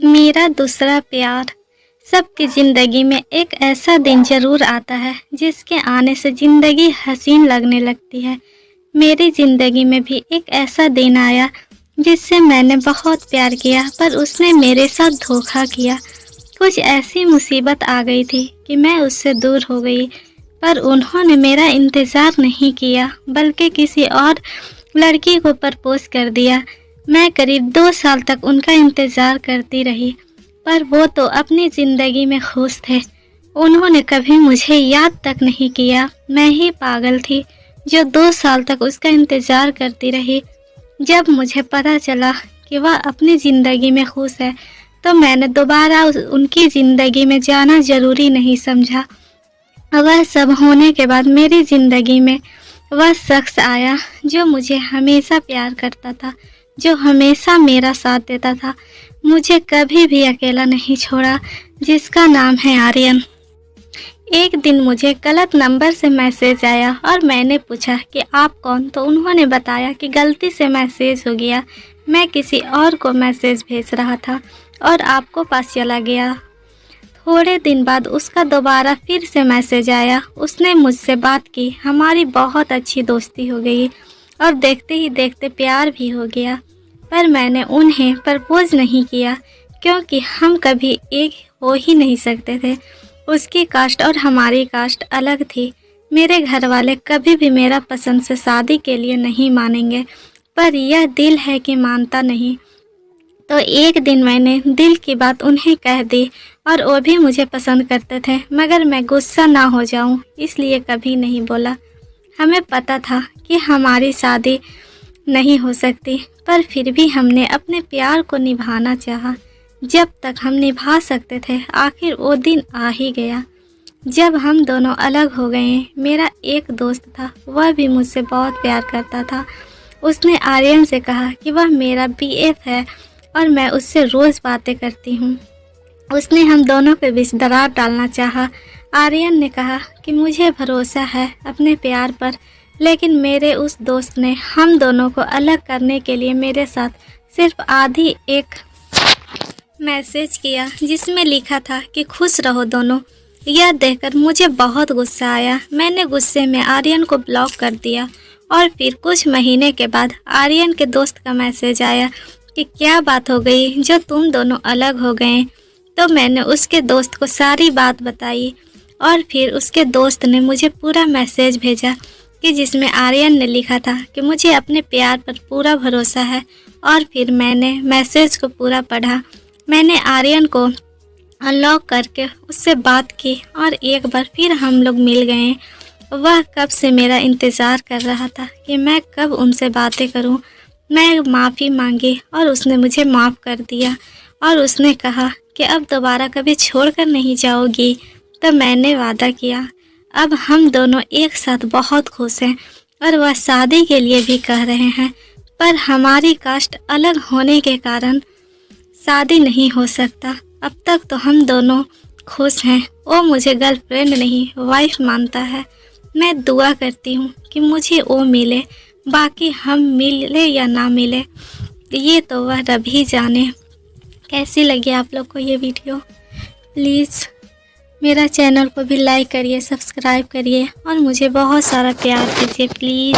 मेरा दूसरा प्यार। सबकी ज़िंदगी में एक ऐसा दिन ज़रूर आता है जिसके आने से ज़िंदगी हसीन लगने लगती है। मेरी ज़िंदगी में भी एक ऐसा दिन आया जिससे मैंने बहुत प्यार किया, पर उसने मेरे साथ धोखा किया। कुछ ऐसी मुसीबत आ गई थी कि मैं उससे दूर हो गई, पर उन्होंने मेरा इंतज़ार नहीं किया बल्कि किसी और लड़की को प्रपोज कर दिया। मैं करीब 2 साल तक उनका इंतज़ार करती रही, पर वो तो अपनी ज़िंदगी में खुश थे। उन्होंने कभी मुझे याद तक नहीं किया। मैं ही पागल थी जो 2 साल तक उसका इंतज़ार करती रही। जब मुझे पता चला कि वह अपनी ज़िंदगी में खुश है, तो मैंने दोबारा उनकी ज़िंदगी में जाना ज़रूरी नहीं समझा। वह सब होने के बाद मेरी ज़िंदगी में वह शख्स आया जो मुझे हमेशा प्यार करता था, जो हमेशा मेरा साथ देता था, मुझे कभी भी अकेला नहीं छोड़ा, जिसका नाम है आर्यन। एक दिन मुझे गलत नंबर से मैसेज आया और मैंने पूछा कि आप कौन, तो उन्होंने बताया कि गलती से मैसेज हो गया, मैं किसी और को मैसेज भेज रहा था और आपको पास चला गया। थोड़े दिन बाद उसका दोबारा फिर से मैसेज आया। उसने मुझसे बात की, हमारी बहुत अच्छी दोस्ती हो गई और देखते ही देखते प्यार भी हो गया। पर मैंने उन्हें प्रपोज नहीं किया क्योंकि हम कभी एक हो ही नहीं सकते थे। उसकी कास्ट और हमारी कास्ट अलग थी। मेरे घर वाले कभी भी मेरा पसंद से शादी के लिए नहीं मानेंगे, पर यह दिल है कि मानता नहीं। तो एक दिन मैंने दिल की बात उन्हें कह दी और वो भी मुझे पसंद करते थे, मगर मैं गुस्सा ना हो जाऊं इसलिए कभी नहीं बोला। हमें पता था कि हमारी शादी नहीं हो सकती, पर फिर भी हमने अपने प्यार को निभाना चाहा। जब तक हम निभा सकते थे, आखिर वो दिन आ ही गया जब हम दोनों अलग हो गए। मेरा एक दोस्त था, वह भी मुझसे बहुत प्यार करता था। उसने आर्यन से कहा कि वह मेरा BF है और मैं उससे रोज़ बातें करती हूँ। उसने हम दोनों के बीच दरार डालना चाहा। आर्यन ने कहा कि मुझे भरोसा है अपने प्यार पर, लेकिन मेरे उस दोस्त ने हम दोनों को अलग करने के लिए मेरे साथ सिर्फ आधी एक मैसेज किया जिसमें लिखा था कि खुश रहो दोनों। यह देखकर मुझे बहुत गुस्सा आया। मैंने गुस्से में आर्यन को ब्लॉक कर दिया और फिर कुछ महीने के बाद आर्यन के दोस्त का मैसेज आया कि क्या बात हो गई जो तुम दोनों अलग हो गए। तो मैंने उसके दोस्त को सारी बात बताई और फिर उसके दोस्त ने मुझे पूरा मैसेज भेजा कि जिसमें आर्यन ने लिखा था कि मुझे अपने प्यार पर पूरा भरोसा है। और फिर मैंने मैसेज को पूरा पढ़ा। मैंने आर्यन को अनलॉक करके उससे बात की और एक बार फिर हम लोग मिल गए। वह कब से मेरा इंतज़ार कर रहा था कि मैं कब उनसे बातें करूं। मैं माफ़ी मांगी और उसने मुझे माफ़ कर दिया और उसने कहा कि अब दोबारा कभी छोड़कर नहीं जाओगी। तो मैंने वादा किया। अब हम दोनों एक साथ बहुत खुश हैं और वह शादी के लिए भी कह रहे हैं, पर हमारी कास्ट अलग होने के कारण शादी नहीं हो सकता। अब तक तो हम दोनों खुश हैं। वो मुझे गर्लफ्रेंड नहीं वाइफ मानता है। मैं दुआ करती हूँ कि मुझे वो मिले, बाकी हम मिले या ना मिले ये तो वह रब ही जाने। कैसी लगी आप लोग को ये वीडियो? प्लीज़ मेरा चैनल को भी लाइक करिए, सब्सक्राइब करिए और मुझे बहुत सारा प्यार दीजिए प्लीज़।